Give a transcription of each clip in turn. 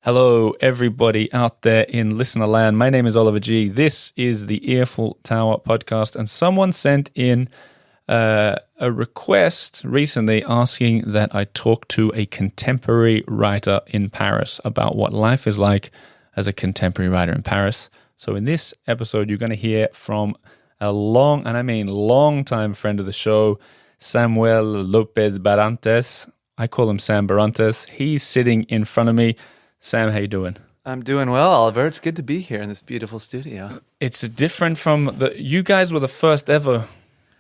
Hello, everybody out there in listener land. My name is Oliver G. This is the Earful Tower podcast, and someone sent in a request recently asking that I talk to a contemporary writer in Paris about what life is like as a contemporary writer in Paris. So in this episode, you're going to hear from a long, and I mean long-time friend of the show, Samuel Lopez-Barrantes. I call him Sam Barrantes. He's sitting in front of me. Sam, how you doing? I'm doing well, Oliver. It's good to be here in this beautiful studio. It's different from you guys were the first ever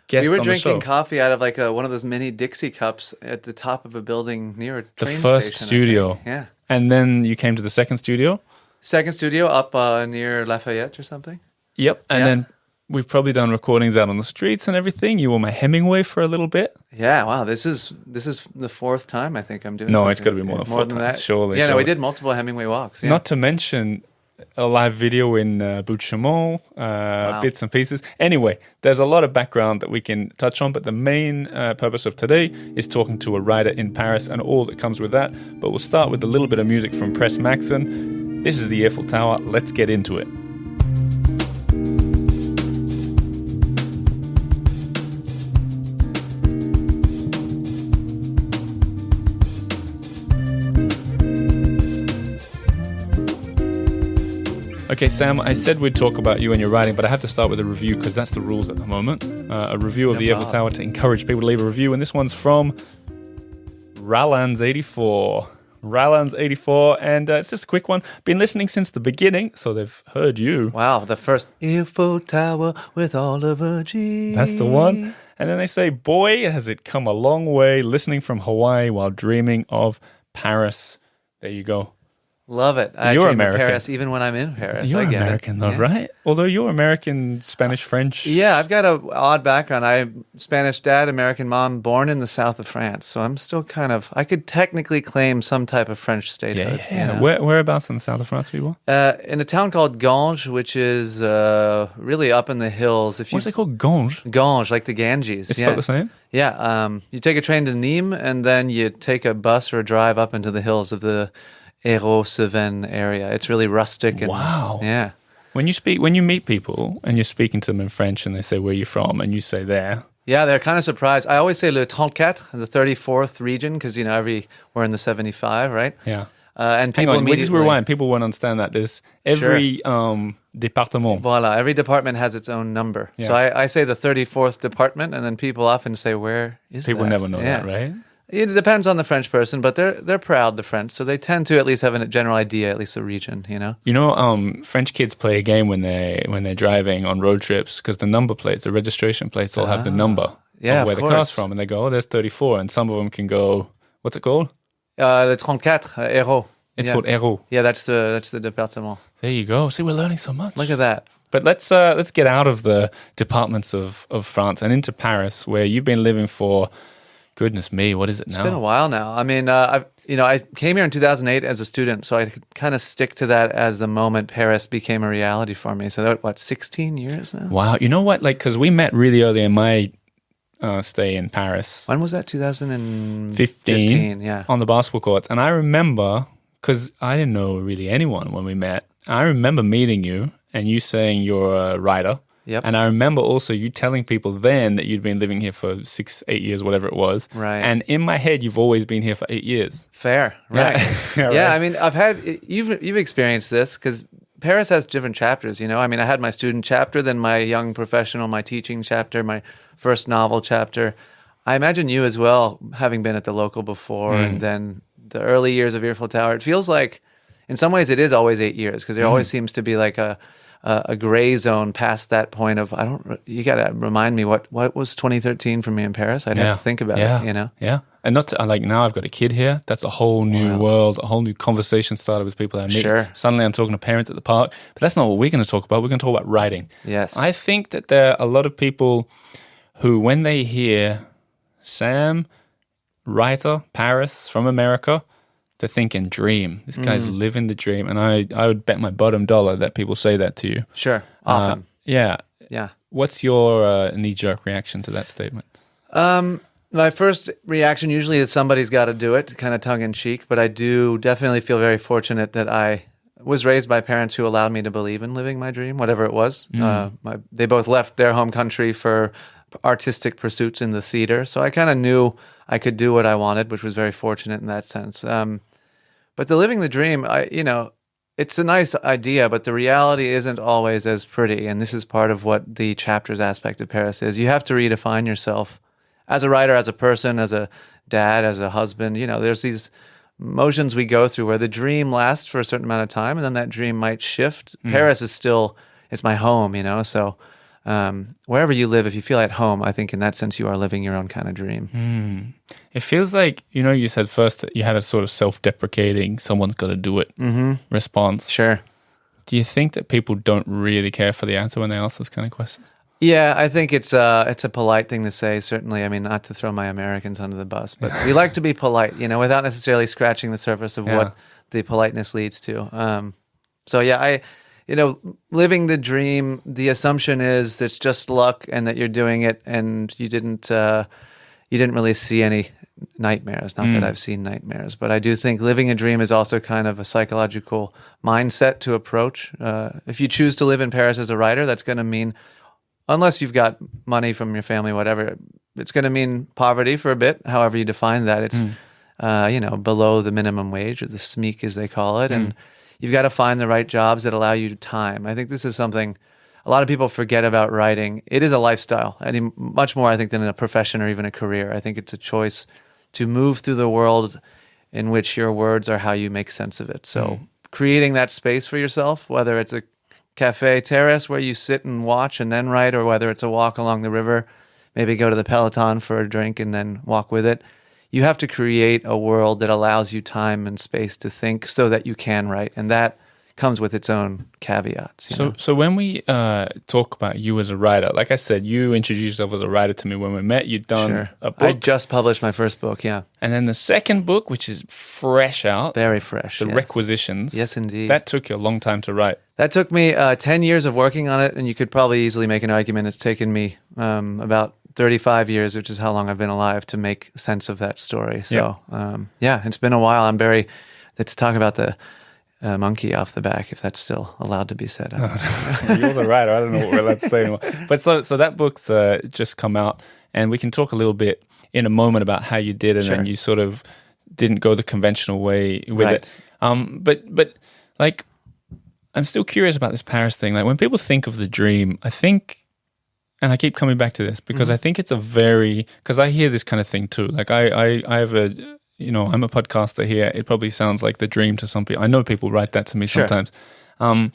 guest We were on the show. drinking coffee out of like one of those mini Dixie cups at the top of a building near a train The first station, studio. Yeah. And then you came to the second studio? Second studio up near Lafayette or something. Yep. And Yeah. then we've probably done recordings out on the streets and everything. You were my Hemingway for a little bit. Yeah, wow. This is the fourth time I think I'm doing No, something. it's got to be more than four times, that. surely. Yeah, no, surely. we did multiple Hemingway walks. Yeah. Not to mention a live video in Bout-Chaumont, bits and pieces. Anyway, there's a lot of background that we can touch on, but the main purpose of today is talking to a writer in Paris and all that comes with that. But we'll start with a little bit of music from Pres Maxson. This is the Earful Tower. Let's get into it. Okay, Sam, I said we'd talk about you and your writing, but I have to start with a review because that's the rules at the moment. A review of the Earful Tower to encourage people to leave a review, and this one's from Ralans84. Ralans84, and it's just a quick one. Been listening since the beginning, so they've heard you. Wow, the first Earful Tower with Oliver G. That's the one. And then they say, boy, has it come a long way listening from Hawaii while dreaming of Paris. There you go. Love it. I You're dream of American. Paris even when I'm in Paris. You're I get American, it. though, Yeah. right? Although you're American, Spanish, French. Yeah, I've got an odd background. I'm Spanish dad, American mom, born in the south of France. So I'm still I could technically claim some type of French statehood. Yeah. You know? Whereabouts in the south of France were you born? In a town called Ganges, which is really up in the hills. What's it called? Ganges? Ganges, like the Ganges. It's yeah. spelled the same? Yeah. You take a train to Nîmes, and then you take a bus or a drive up into the hills of the Hérault-Cevennes area. It's really rustic. And, Wow. Yeah. When you meet people and you're speaking to them in French and they say where you're from and you say there. Yeah, they're kind of surprised. I always say le 34, the 34th region, because, we're in the 75, right? Yeah. And Hang people on, we just immediately- rewind. People won't understand that. There's every département. Voila, every department has its own number. Yeah. So I say the 34th department, and then people often say, where is People that? never know Yeah. that, right? It depends on the French person, but they're proud, the French, so they tend to at least have a general idea, at least the region, You know, French kids play a game when they're driving on road trips because the number plates, the registration plates, all have the number Yeah, of where of the car's course. from, and they go, oh, there's 34, and some of them can go, what's it called? Le 34, Hérault. It's Yeah. called Hérault. Yeah, that's the département. There you go. See, we're learning so much. Look at that. But let's get out of the departments of France and into Paris, where you've been living for, goodness me, what is it now? It's been a while now. I mean, I came here in 2008 as a student, so I could kind of stick to that as the moment Paris became a reality for me. So that, 16 years now? Wow. You know what? Like, because we met really early in my stay in Paris. When was that? 2015? 15, Yeah. on the basketball courts. And I remember, because I didn't know really anyone when we met, I remember meeting you and you saying you're a writer. Yep. And I remember also you telling people then that you'd been living here for 6-8 years, whatever it was. Right. And in my head, you've always been here for 8 years. Fair. Right. Yeah, Yeah, right. I mean, you've experienced this because Paris has different chapters, I mean, I had my student chapter, then my young professional, my teaching chapter, my first novel chapter. I imagine you as well, having been at the local before, and then the early years of Earful Tower. It feels like, in some ways, it is always 8 years because there always seems to be like a gray zone past that point of you got to remind me what was 2013 for me in Paris. I'd have to think about it, Yeah. And not to, like, now I've got a kid here. That's a whole new world, a whole new conversation started with people I meet. Sure. Suddenly I'm talking to parents at the park. But that's not what we're going to talk about. We're going to talk about writing. Yes. I think that there are a lot of people who, when they hear Sam, writer, Paris, from America, they're thinking dream. This guy's living the dream. And I would bet my bottom dollar that people say that to you. Sure. Often. Yeah. Yeah. What's your knee-jerk reaction to that statement? My first reaction usually is somebody's got to do it, kind of tongue in cheek, but I do definitely feel very fortunate that I was raised by parents who allowed me to believe in living my dream, whatever it was. They both left their home country for artistic pursuits in the theater, so I kind of knew I could do what I wanted, which was very fortunate in that sense. But the living the dream, it's a nice idea, but the reality isn't always as pretty, and this is part of what the chapters aspect of Paris is. You have to redefine yourself as a writer, as a person, as a dad, as a husband. There's these motions we go through where the dream lasts for a certain amount of time and then that dream might shift. Paris is still, it's my home, so wherever you live, if you feel at home, I think in that sense you are living your own kind of dream. It feels like, you said first that you had a sort of self-deprecating, someone's got to do it response. Sure. Do you think that people don't really care for the answer when they ask those kind of questions? Yeah, I think it's a polite thing to say, certainly. I mean, not to throw my Americans under the bus, but we like to be polite, without necessarily scratching the surface of what the politeness leads to. Living the dream, the assumption is it's just luck and that you're doing it and you didn't really see any nightmares. Not that I've seen nightmares, but I do think living a dream is also kind of a psychological mindset to approach. If you choose to live in Paris as a writer, that's going to mean, unless you've got money from your family, whatever, it's going to mean poverty for a bit, however you define that. It's, below the minimum wage, or the SMIC as they call it. And you've got to find the right jobs that allow you time. I think this is something a lot of people forget about writing. It is a lifestyle, and much more, I think, than a profession or even a career. I think it's a choice to move through the world in which your words are how you make sense of it. So creating that space for yourself, whether it's a cafe terrace where you sit and watch and then write, or whether it's a walk along the river, maybe go to the Peloton for a drink and then walk with it. You have to create a world that allows you time and space to think so that you can write. And that comes with its own caveats. So when we talk about you as a writer, like I said, you introduced yourself as a writer to me when we met. You'd done a book. I just published my first book, yeah. And then the second book, which is fresh out. Very fresh, The Requisitions. Yes, indeed. That took you a long time to write. That took me 10 years of working on it, and you could probably easily make an argument it's taken me about 35 years, which is how long I've been alive, to make sense of that story. So, it's been a while. I'm very, let's talk about the monkey off the back, if that's still allowed to be said. You're the writer. I don't know what we're allowed to say anymore. But so that book's just come out, and we can talk a little bit in a moment about how you did it, and you sort of didn't go the conventional way with it. But like, I'm still curious about this Paris thing. Like, when people think of the dream, I think, and I keep coming back to this because I think it's because I hear this kind of thing too. Like I have I'm a podcaster here. It probably sounds like the dream to some people. I know people write that to me sometimes. And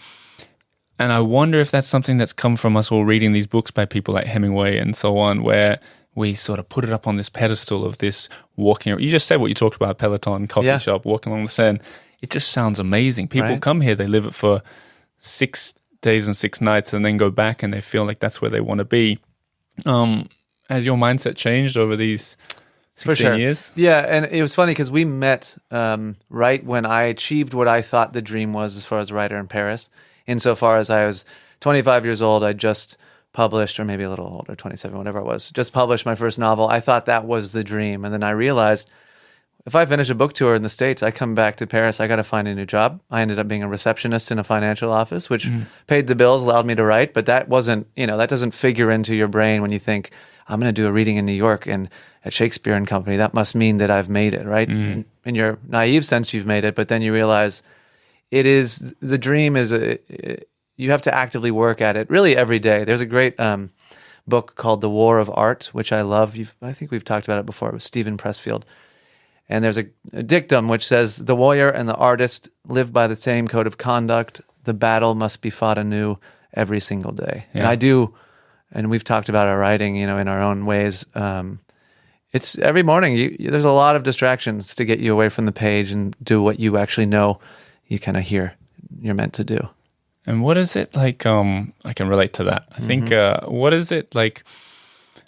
I wonder if that's something that's come from us all reading these books by people like Hemingway and so on, where we sort of put it up on this pedestal of this walking. You just said what you talked about, Peloton, coffee shop, walking along the Seine. It just sounds amazing. People come here, they live it for 6 days and 6 nights and then go back and they feel like that's where they want to be. Has your mindset changed over these 16 years? Yeah, and it was funny because we met right when I achieved what I thought the dream was as far as a writer in Paris. Insofar as I was 25 years old, I just published, or maybe a little older, 27, whatever it was, just published my first novel. I thought that was the dream. And then I realized if I finish a book tour in the States, I come back to Paris, I got to find a new job. I ended up being a receptionist in a financial office, which paid the bills, allowed me to write. But that wasn't, that doesn't figure into your brain when you think, I'm going to do a reading in New York and at Shakespeare and Company. That must mean that I've made it, right? In your naive sense, you've made it. But then you realize the dream is, you have to actively work at it really every day. There's a great book called The War of Art, which I love. I think we've talked about it before. It was Stephen Pressfield. And there's a dictum which says, the warrior and the artist live by the same code of conduct. The battle must be fought anew every single day. Yeah. And I do, and we've talked about our writing, in our own ways. It's every morning, there's a lot of distractions to get you away from the page and do what you actually know you kind of hear you're meant to do. And what is it like, I can relate to that. I think, what is it like,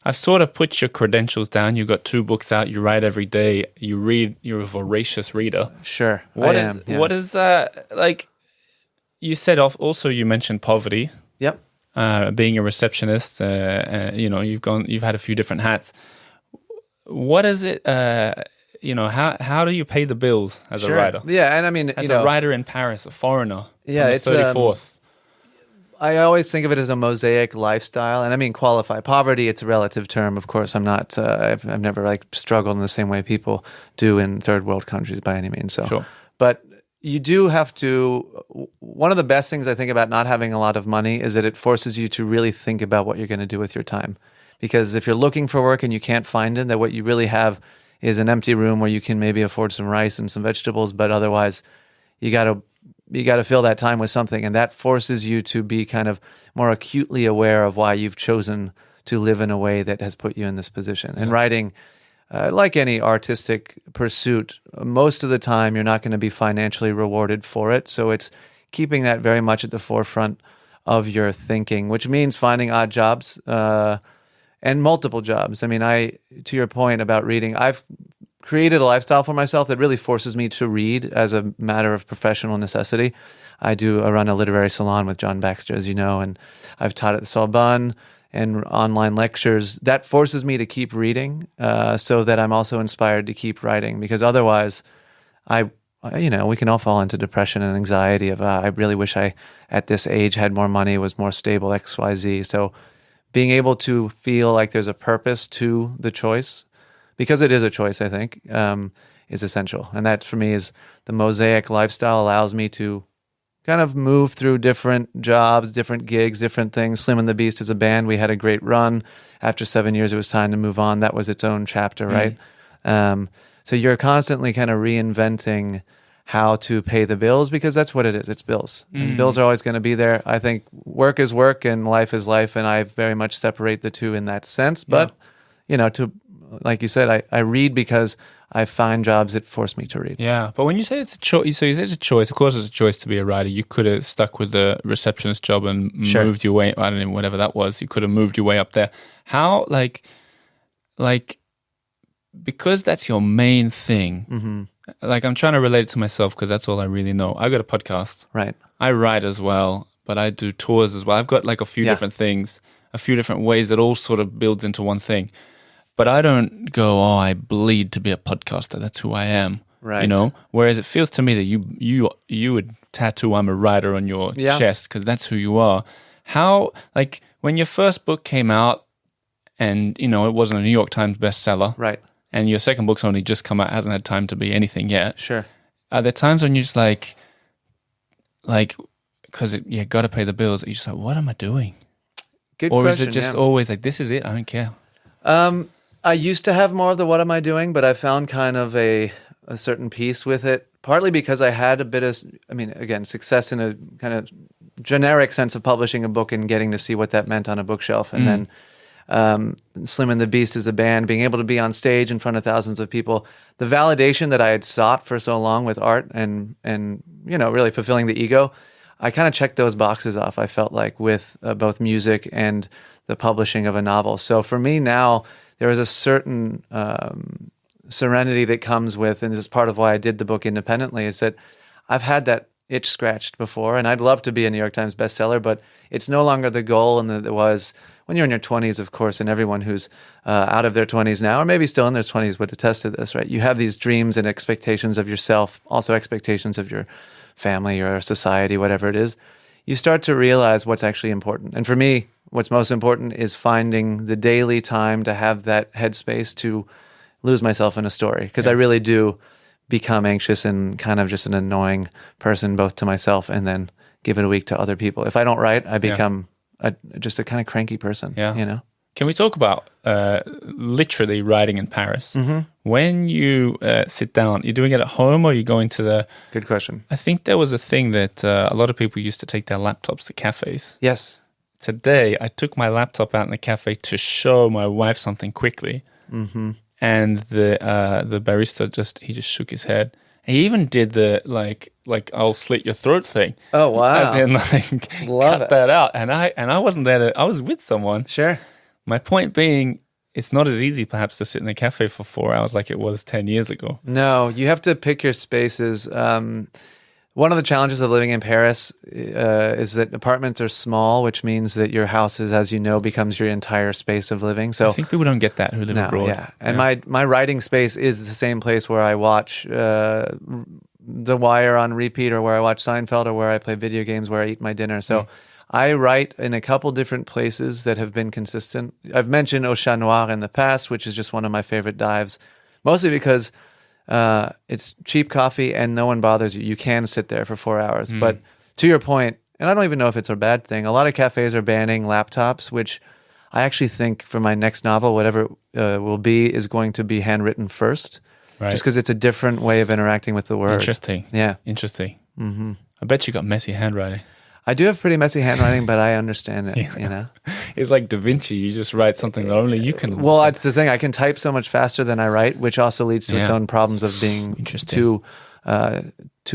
I've sort of put your credentials down. You've got 2 books out. You write every day. You read. You're a voracious reader. Sure, I am. Yeah. What is like? You said also you mentioned poverty. Yep. Being a receptionist. You've had a few different hats. what is it? How do you pay the bills as a writer? Yeah, and I mean, As a writer in Paris, a foreigner. Yeah, on the it's 34th. I always think of it as a mosaic lifestyle, and I mean qualify. Poverty, it's a relative term, of course. I'm not. I've never like struggled in the same way people do in third world countries by any means. So, Sure. But you do have to. One of the best things I think about not having a lot of money is that it forces you to really think about what you're going to do with your time. Because if you're looking for work and you can't find it, that what you really have is an empty room where you can maybe afford some rice and some vegetables, but otherwise you got to fill that time with something, and that forces you to be kind of more acutely aware of why you've chosen to live in a way that has put you in this position. And writing, like any artistic pursuit, most of the time you're not going to be financially rewarded for it. So it's keeping that very much at the forefront of your thinking, which means finding odd jobs and multiple jobs. I mean, to your point about reading, I've created a lifestyle for myself that really forces me to read as a matter of professional necessity. I run a literary salon with John Baxter, as you know, and I've taught at the Sorbonne and online lectures. That forces me to keep reading so that I'm also inspired to keep writing, because otherwise we can all fall into depression and anxiety of, I really wish I, at this age, had more money, was more stable, XYZ. So being able to feel like there's a purpose to the choice, because it is a choice, I think, is essential. And that, for me, is the mosaic lifestyle allows me to kind of move through different jobs, different gigs, different things. Slim and the Beast is a band. We had a great run. After 7 years, it was time to move on. That was its own chapter, right? So you're constantly kind of reinventing how to pay the bills, because that's what it is. It's bills. And bills are always going to be there. I think work is work and life is life, and I very much separate the two in that sense. But, like you said, I read because I find jobs that force me to read. Yeah, but when you say it's a choice, so you say it's a choice. Of course, it's a choice to be a writer. You could have stuck with the receptionist job and moved your way. I don't know, whatever that was. You could have moved your way up there. How, like, because that's your main thing. Like, I'm trying to relate it to myself because that's all I really know. I got a podcast. Right. I write as well, but I do tours as well. I've got like a few different things, a few different ways that all sort of builds into one thing. But I don't go, I bleed to be a podcaster. That's who I am. Right. Whereas it feels to me that you would tattoo "I'm a writer" on your chest because that's who you are. How, like, when your first book came out and, it wasn't a New York Times bestseller. Right. And your second book's only just come out, hasn't had time to be anything yet. Sure. Are there times when you're just like, because you got to pay the bills, you're just like, what am I doing? Good or question. Or is it just always like, this is it, I don't care? I used to have more of the what am I doing, but I found kind of a certain peace with it, partly because I had a bit of, again, success in a kind of generic sense of publishing a book and getting to see what that meant on a bookshelf. And then Slim and the Beast is a band, being able to be on stage in front of thousands of people, the validation that I had sought for so long with art and really fulfilling the ego, I kind of checked those boxes off, I felt like, with both music and the publishing of a novel. So for me now, there is a certain serenity that comes with, and this is part of why I did the book independently, is that I've had that itch scratched before, and I'd love to be a New York Times bestseller, but it's no longer the goal, and it was when you're in your 20s, of course, and everyone who's out of their 20s now, or maybe still in their 20s, would attest to this, right? You have these dreams and expectations of yourself, also expectations of your family or society, whatever it is. You start to realize what's actually important. And for me, what's most important is finding the daily time to have that headspace to lose myself in a story, because I really do become anxious and kind of just an annoying person, both to myself and then give it a week to other people. If I don't write, I become just a kind of cranky person. Yeah. Can we talk about literally writing in Paris? When you sit down, you're doing it at home or you're going to the... Good question. I think there was a thing that a lot of people used to take their laptops to cafes. Yes. Today, I took my laptop out in the cafe to show my wife something quickly. And the barista just shook his head. He even did the like I'll slit your throat thing. Oh wow! As in cut that out. And I wasn't there. I was with someone. Sure. My point being, it's not as easy perhaps to sit in a cafe for 4 hours like it was 10 years ago. No, you have to pick your spaces. One of the challenges of living in Paris is that apartments are small, which means that your house is, as you know, becomes your entire space of living. So I think people don't get that who live abroad. Yeah. And my writing space is the same place where I watch The Wire on repeat, or where I watch Seinfeld, or where I play video games, where I eat my dinner. So I write in a couple different places that have been consistent. I've mentioned Au Chat Noir in the past, which is just one of my favorite dives, mostly because it's cheap coffee and no one bothers you. You can sit there for 4 hours. But to your point, and I don't even know if it's a bad thing, a lot of cafes are banning laptops, which I actually think for my next novel, whatever it will be, is going to be handwritten first. Right. Just because it's a different way of interacting with the word. Interesting. Yeah. Interesting. Mm-hmm. I bet you got messy handwriting. I do have pretty messy handwriting, but I understand it, you know? It's like Da Vinci. You just write something that only you can understand. Well, that's the thing. I can type so much faster than I write, which also leads to its own problems of being too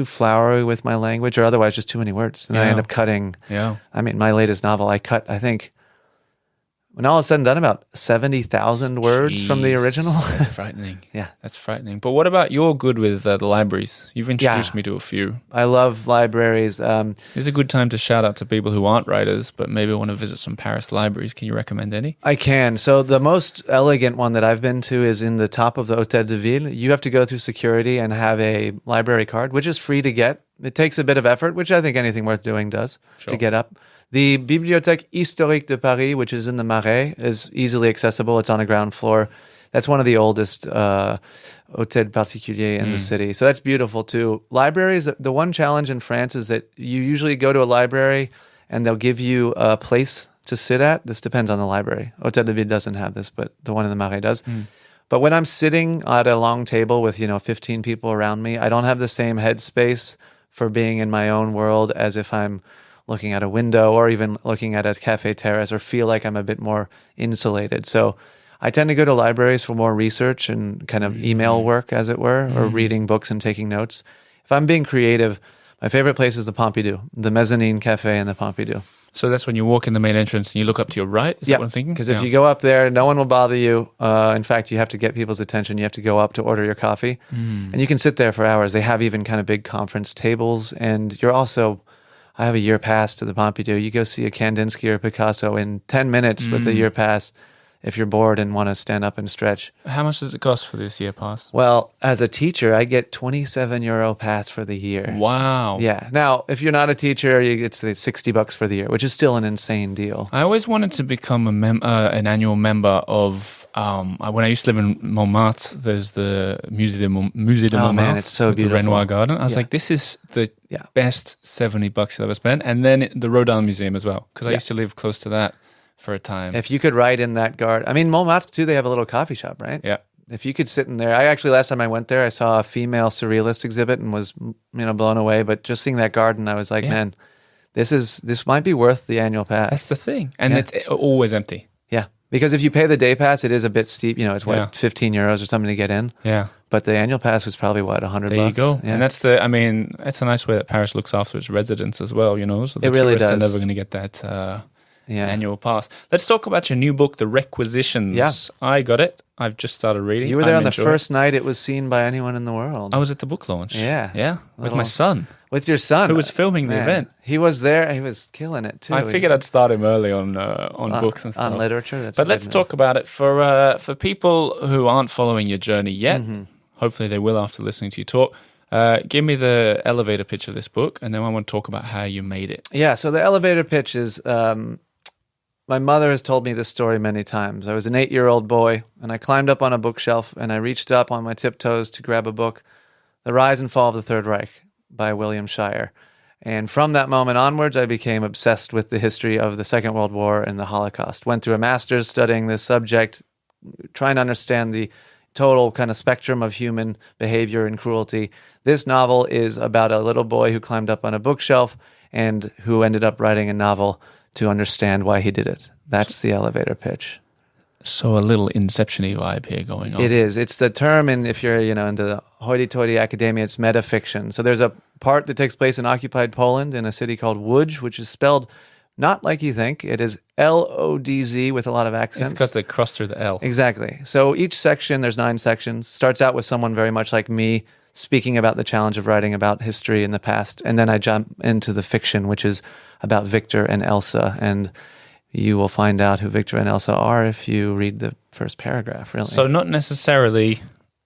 flowery with my language, or otherwise just too many words. And I end up cutting. Yeah. I mean, my latest novel, I cut, I think, when all is said and done, about 70,000 words from the original. That's frightening. Yeah. That's frightening. But what about, you're good with the libraries. You've introduced me to a few. I love libraries. It's a good time to shout out to people who aren't writers, but maybe want to visit some Paris libraries. Can you recommend any? I can. So the most elegant one that I've been to is in the top of the Hôtel de Ville. You have to go through security and have a library card, which is free to get. It takes a bit of effort, which I think anything worth doing does, to get up. The Bibliothèque Historique de Paris, which is in the Marais, is easily accessible. It's on a ground floor. That's one of the oldest hôtels particuliers in the city. So that's beautiful too. Libraries, the one challenge in France is that you usually go to a library and they'll give you a place to sit at. This depends on the library. Hôtel de Ville doesn't have this, but the one in the Marais does. But when I'm sitting at a long table with, 15 people around me, I don't have the same headspace for being in my own world as if I'm looking at a window or even looking at a cafe terrace, or feel like I'm a bit more insulated. So I tend to go to libraries for more research and kind of email work, as it were, or reading books and taking notes. If I'm being creative, my favorite place is the Pompidou, the Mezzanine Cafe in the Pompidou. So that's when you walk in the main entrance and you look up to your right? Is that what I'm thinking? Because if you go up there, no one will bother you. In fact, you have to get people's attention. You have to go up to order your coffee. And you can sit there for hours. They have even kind of big conference tables. And you're also... I have a year pass to the Pompidou. You go see a Kandinsky or Picasso in 10 minutes with a year pass if you're bored and want to stand up and stretch. How much does it cost for this year pass? Well, as a teacher, I get €27 pass for the year. Wow. Yeah. Now, if you're not a teacher, it's $60 for the year, which is still an insane deal. I always wanted to become an annual member of, when I used to live in Montmartre, there's the Musée de Montmartre. Oh man, it's so beautiful. The Renoir Garden. I was like, this is the best $70 you'll ever spend. And then the Rodin Museum as well, because I used to live close to that for a time. If you could write in that garden. I mean, Montmartre too, they have a little coffee shop, right? Yeah. If you could sit in there. Last time I went there, I saw a female surrealist exhibit and was, blown away. But just seeing that garden, I was like, man, this might be worth the annual pass. That's the thing. And it's always empty. Yeah. Because if you pay the day pass, it is a bit steep. It's €15 or something to get in. Yeah. But the annual pass was probly $100. There you go. Yeah. And that's it's a nice way that Paris looks after its residents as well, So the it really tourists does. are never going to get that annual pass. Let's talk about your new book, The Requisitions. Yeah. I got it. I've just started reading. You were there on the first night it was seen by anyone in the world. I was at the book launch. Yeah. Yeah. With my son. With your son. Who was filming the event. He was there. He was killing it too. I figured I'd start him early on books and stuff. On literature. But let's talk about it for people who aren't following your journey yet. Hopefully they will after listening to you talk. Give me the elevator pitch of this book, and then I want to talk about how you made it. Yeah, so the elevator pitch is, my mother has told me this story many times. I was an 8-year-old boy, and I climbed up on a bookshelf, and I reached up on my tiptoes to grab a book, The Rise and Fall of the Third Reich by William Shirer. And from that moment onwards, I became obsessed with the history of the Second World War and the Holocaust. Went through a master's studying this subject, trying to understand the total kind of spectrum of human behavior and cruelty. This novel is about a little boy who climbed up on a bookshelf and who ended up writing a novel to understand why he did it. That's the elevator pitch. So a little Inception-y vibe here going on. It is. It's the term, and if you're into the hoity-toity academia, it's metafiction. So there's a part that takes place in occupied Poland in a city called Łódź, which is spelled not like you think. It is L-O-D-Z with a lot of accents. It's got the cross through the L. Exactly. So each section, there's 9 sections, starts out with someone very much like me speaking about the challenge of writing about history in the past. And then I jump into the fiction, which is about Victor and Elsa. And you will find out who Victor and Elsa are if you read the first paragraph, really. So not necessarily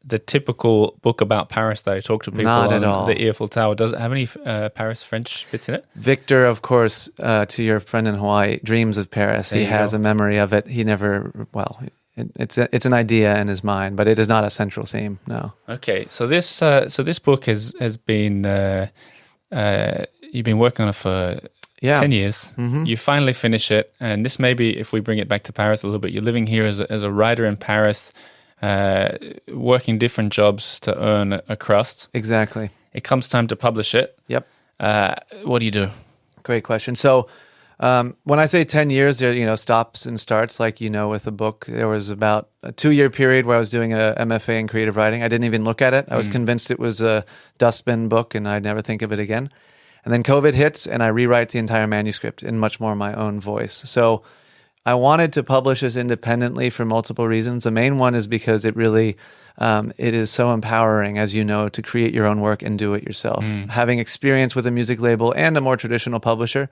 the typical book about Paris that I talk to people Not on, at all. the Earful Tower. Does it have any Paris French bits in it? Victor, of course, to your friend in Hawaii, dreams of Paris. There He you has go. a memory of it. He never, well, it's an idea in his mind, but it is not a central theme, no. Okay, so this book has been you've been working on it for 10 years. You finally finish it, and this may be, if we bring it back to Paris a little bit, you're living here as a writer in Paris, working different jobs to earn a crust. Exactly. It comes time to publish it. Yep. What do you do? Great question. So when I say 10 years, there stops and starts, like with a book. There was about a 2-year period where I was doing a MFA in creative writing. I didn't even look at it. I was convinced it was a dustbin book and I'd never think of it again. And then COVID hits and I rewrite the entire manuscript in much more my own voice. So I wanted to publish this independently for multiple reasons. The main one is because it really, it is so empowering, as you know, to create your own work and do it yourself. Having experience with a music label and a more traditional publisher,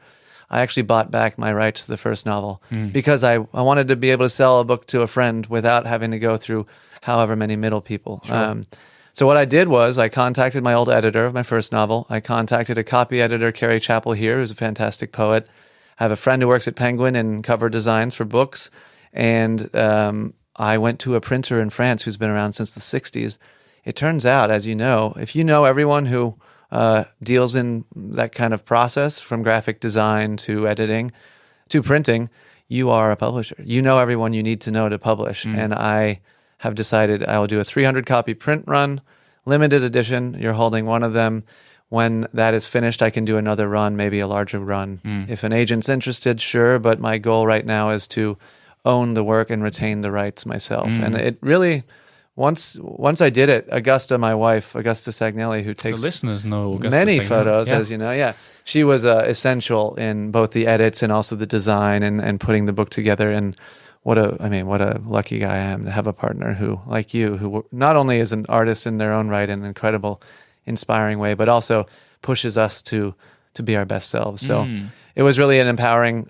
I actually bought back my rights to the first novel because I wanted to be able to sell a book to a friend without having to go through however many middle people. Sure. So what I did was I contacted my old editor of my first novel. I contacted a copy editor, Carrie Chappell here, who's a fantastic poet. I have a friend who works at Penguin in cover designs for books. And I went to a printer in France who's been around since the 60s. It turns out, as you know, if you know everyone who deals in that kind of process, from graphic design to editing to printing, you are a publisher. You know everyone you need to know to publish. And I have decided I will do a 300-copy print run, limited edition. You're holding one of them. When that is finished, I can do another run, maybe a larger run. If an agent's interested, sure, but my goal right now is to own the work and retain the rights myself. And it really, once I did it, my wife, Augusta Sagnelli, who takes The listeners know Augusta many Sagnelli. photos, Yeah. as you know, she was essential in both the edits and also the design and putting the book together. And what a lucky guy I am to have a partner who, like you, who not only is an artist in their own right in an incredible, inspiring way, but also pushes us to be our best selves. So it was really an empowering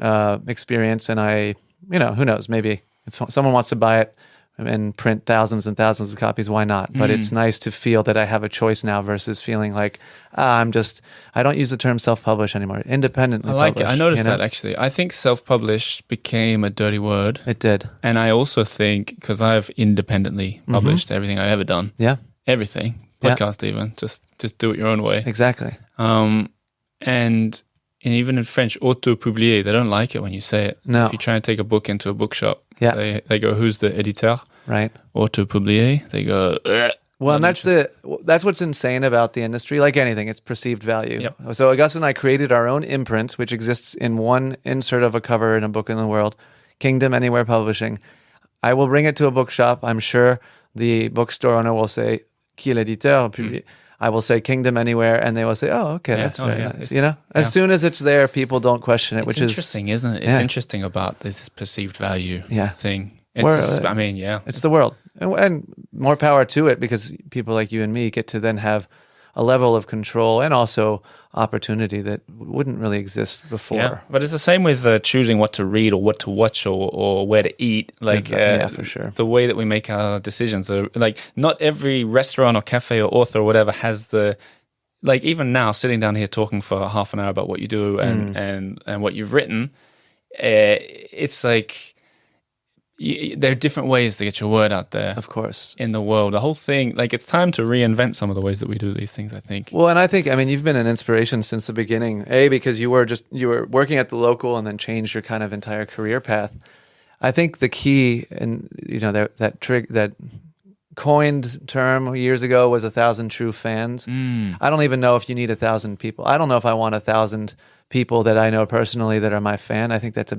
experience. And I, who knows, maybe if someone wants to buy it and print thousands and thousands of copies, why not? But it's nice to feel that I have a choice now versus feeling like I don't use the term self-publish anymore. Independently I like it. published, I noticed that, actually. I think self-published became a dirty word. It did. And I also think, because I've independently published everything I've ever done. Yeah. Everything. Yeah. Podcast even. Just do it your own way. Exactly. And even in French, auto-publier, they don't like it when you say it. No. If you try and take a book into a bookshop, Yeah. they go, who's the éditeur? Right. Auto-publier. They go, ugh. Well, and that's what's insane about the industry. Like anything, it's perceived value. Yep. So Augusta and I created our own imprint, which exists in one insert of a cover in a book in the world, Kingdom Anywhere Publishing. I will bring it to a bookshop. I'm sure the bookstore owner will say, qui est l'éditeur? I will say Kingdom Anywhere, and they will say, oh, okay, that's very nice. As soon as it's there, people don't question it, It's which is interesting, isn't it? It's interesting about this perceived value thing. It's It's the world. And more power to it, because people like you and me get to then have a level of control and also opportunity that wouldn't really exist before. Yeah, but it's the same with choosing what to read or what to watch or where to eat. Like, for sure. The way that we make our decisions. Like, not every restaurant or cafe or author or whatever has the... Like, even now, sitting down here talking for half an hour about what you do and what you've written, it's like... there are different ways to get your word out there. Of course. In the world. The whole thing, like, it's time to reinvent some of the ways that we do these things, I think. Well, and I think, you've been an inspiration since the beginning. Because you were working at the local and then changed your kind of entire career path. I think the key, and that coined term years ago was 1,000 true fans. I don't even know if you need 1,000 people. I don't know if I want 1,000 people that I know personally that are my fan. I think that's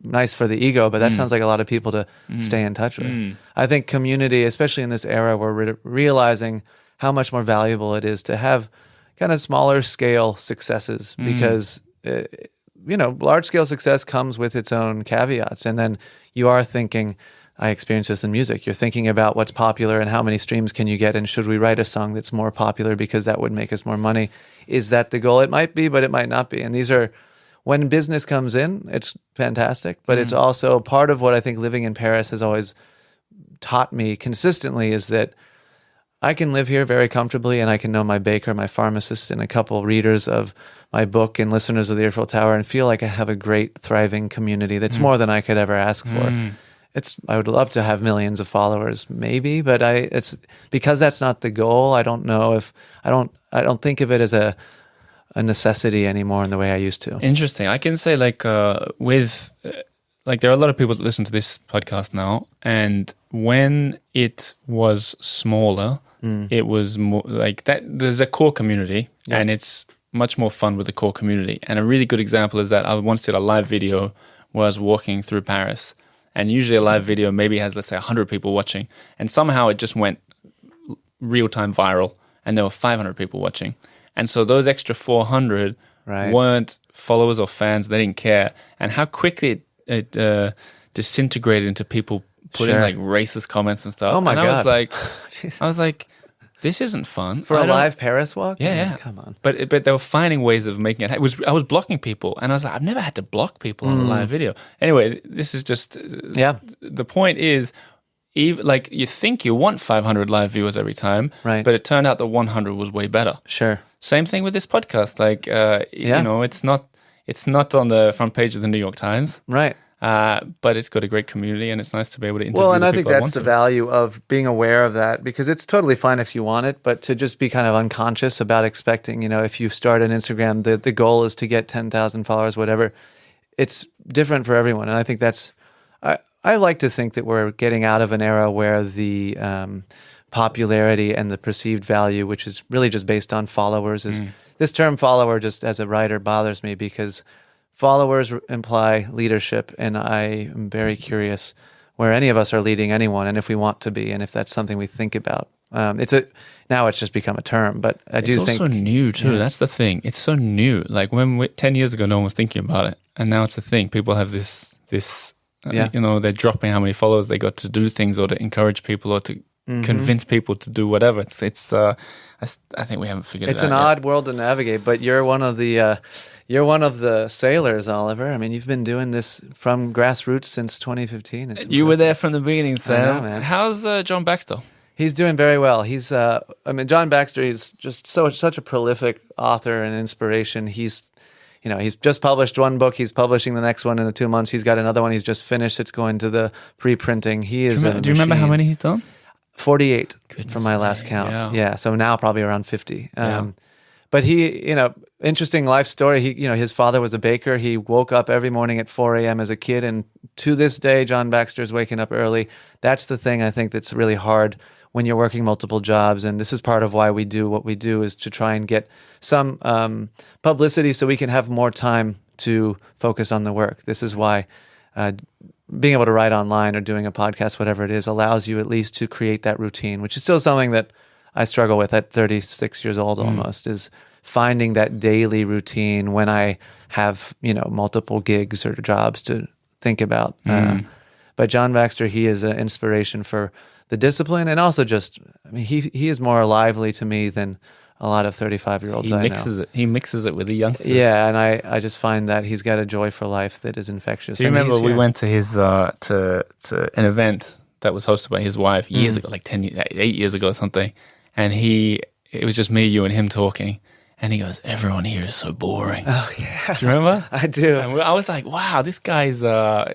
nice for the ego, but that sounds like a lot of people to stay in touch with. I think community, especially in this era, we're realizing how much more valuable it is to have kind of smaller scale successes because, large scale success comes with its own caveats. And then you are thinking, I experience this in music. You're thinking about what's popular and how many streams can you get, and should we write a song that's more popular because that would make us more money? Is that the goal? It might be, but it might not be. And these are, when business comes in, it's fantastic, but it's also part of what I think living in Paris has always taught me consistently is that I can live here very comfortably, and I can know my baker, my pharmacist, and a couple readers of my book and listeners of the Earful Tower, and feel like I have a great, thriving community that's more than I could ever ask for. I would love to have millions of followers, maybe, but it's because that's not the goal. I don't know if I don't think of it as a necessity anymore in the way I used to. Interesting. I can say like there are a lot of people that listen to this podcast now, and when it was smaller, it was more like that. There's a core community, and it's much more fun with the core community. And a really good example is that I once did a live video where I was walking through Paris, and usually a live video maybe has, let's say, 100 people watching, and somehow it just went real-time viral, and there were 500 people watching. And so those extra 400 weren't followers or fans. They didn't care. And how quickly it disintegrated into people putting like racist comments and stuff. Oh my God. I was like, this isn't fun. For a live Paris walk? Yeah. Come on. But they were finding ways of making it. I was blocking people, and I was like, I've never had to block people on a live video. Anyway, this is just the point is, even like you think you want 500 live viewers every time, right? But it turned out that 100 was way better. Sure. Same thing with this podcast. Like, you know, it's not on the front page of the New York Times, right? But it's got a great community, and it's nice to be able to interview. Well, and the I think people that's the value of being aware of that, because it's totally fine if you want it, but to just be kind of unconscious about expecting, you know, if you start an Instagram, the goal is to get 10,000 followers, whatever. It's different for everyone, and I think that's. I like to think that we're getting out of an era where the popularity and the perceived value, which is really just based on followers, is this term follower just as a writer bothers me, because followers imply leadership, and I am very curious where any of us are leading anyone, and if we want to be, and if that's something we think about. Now it's just become a term, but I do think... It's also new too, that's the thing. It's so new. Like 10 years ago, no one was thinking about it, and now it's a thing. People have this you know, they're dropping how many followers they got to do things, or to encourage people, or to convince people to do whatever. I think we haven't figured it out. It's an odd world to navigate, but you're one of the sailors, Oliver. I mean, you've been doing this from grassroots since 2015. You were there from the beginning, Sam. I know, man. How's John Baxter? He's doing very well. He's, John Baxter. He's just such a prolific author and inspiration. He's just published one book. He's publishing the next one in 2 months. He's got another one he's just finished. It's going to the pre-printing. He is. Do you remember how many he's done? 48 from my last count. Yeah. So now probably around 50. But he, interesting life story. His father was a baker. He woke up every morning at 4 a.m. as a kid. And to this day, John Baxter's waking up early. That's the thing I think that's really hard when you're working multiple jobs. And this is part of why we do what we do, is to try and get some publicity so we can have more time to focus on the work. This is why being able to write online or doing a podcast, whatever it is, allows you at least to create that routine, which is still something that I struggle with at 36 years old almost, is finding that daily routine when I have, multiple gigs or jobs to think about. But John Baxter, he is an inspiration for the discipline, and also just, he is more lively to me than a lot of 35-year-olds I know. He mixes it with the youngsters. Yeah, and I just find that he's got a joy for life that is infectious. Do you remember we went to his to an event that was hosted by his wife years ago, like 8 years ago or something, and it was just me, you, and him talking, and he goes, "Everyone here is so boring." Oh yeah, do you remember? I do. And I was like, "Wow, this guy's,"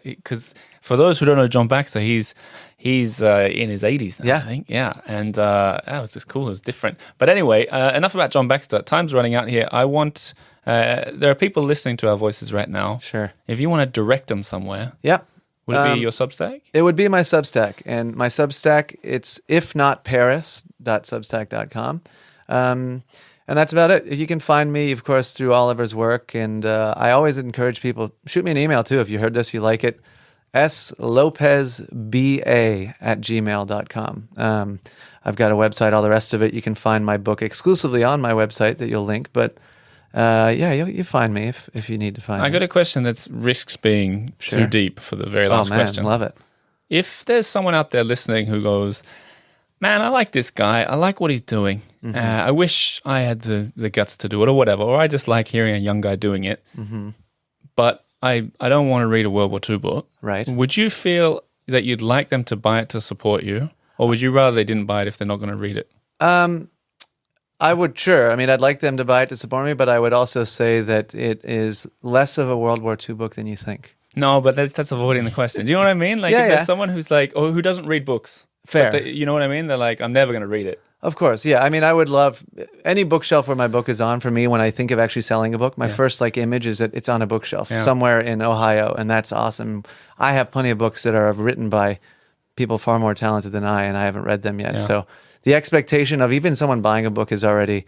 because for those who don't know John Baxter, he's in his 80s now, I think. Yeah. And that was just cool. It was different. But anyway, enough about John Baxter. Time's running out here. There are people listening to our voices right now. Sure. If you want to direct them somewhere, would it be your Substack? It would be my Substack. And my Substack, it's ifnotparis.substack.com. And that's about it. You can find me, of course, through Oliver's work. And I always encourage people, shoot me an email too if you heard this, you like it. slopezba@gmail.com. I've got a website, all the rest of it. You can find my book exclusively on my website that you'll link. But you find me if you need to find me. I got a question that risks being too deep for the very last question. Love it. if there's someone out there listening who goes, man, I like this guy. I like what he's doing. I wish I had the guts to do it or whatever. Or I just like hearing a young guy doing it. But I don't want to read a World War II book. Right. Would you feel that you'd like them to buy it to support you? Or would you rather they didn't buy it if they're not going to read it? I would, sure. I mean, I'd like them to buy it to support me, but I would also say that it is less of a World War II book than you think. No, but that's avoiding the question. Do you know what I mean? Like, if there's someone who's like, oh, who doesn't read books? Fair. You know what I mean? They're like, I'm never going to read it. Of course, yeah. I mean, I would love any bookshelf where my book is on. For me, when I think of actually selling a book, my first image is that it's on a bookshelf somewhere in Ohio, and that's awesome. I have plenty of books that are written by people far more talented than I, and I haven't read them yet. Yeah. So the expectation of even someone buying a book is already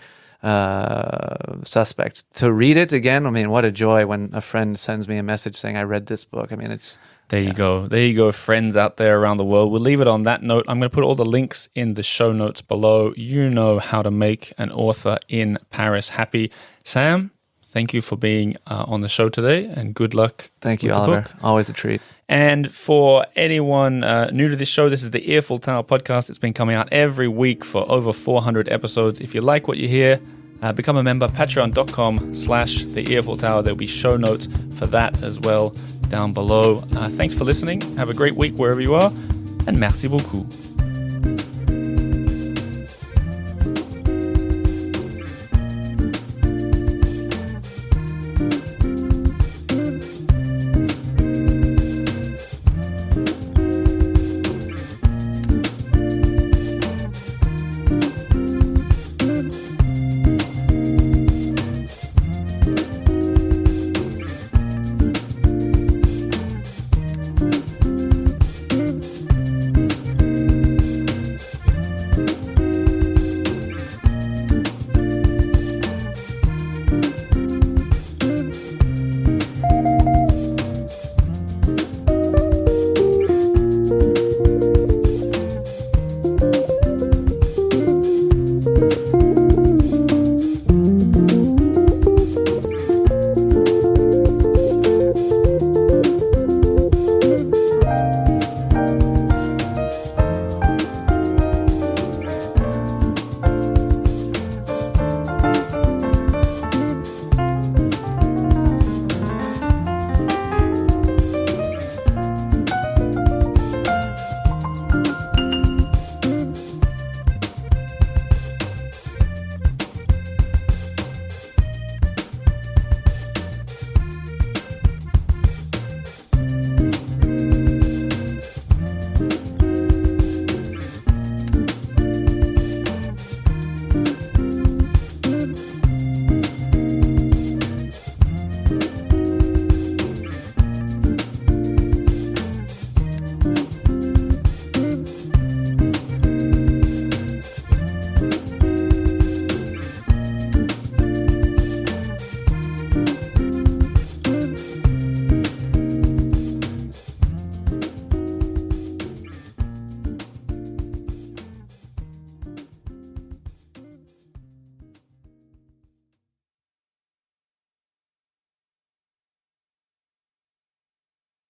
suspect. To read it again, I mean, what a joy when a friend sends me a message saying, I read this book. I mean, it's... There you go. There you go, friends out there around the world. We'll leave it on that note. I'm going to put all the links in the show notes below. You know how to make an author in Paris happy. Sam, thank you for being on the show today, and good luck. Thank you, with the Oliver. book. Always a treat. And for anyone new to this show, this is the Earful Tower podcast. It's been coming out every week for over 400 episodes. If you like what you hear, become a member, patreon.com/the Earful Tower. There'll be show notes for that as well down below. Thanks for listening. Have a great week wherever you are, and merci beaucoup.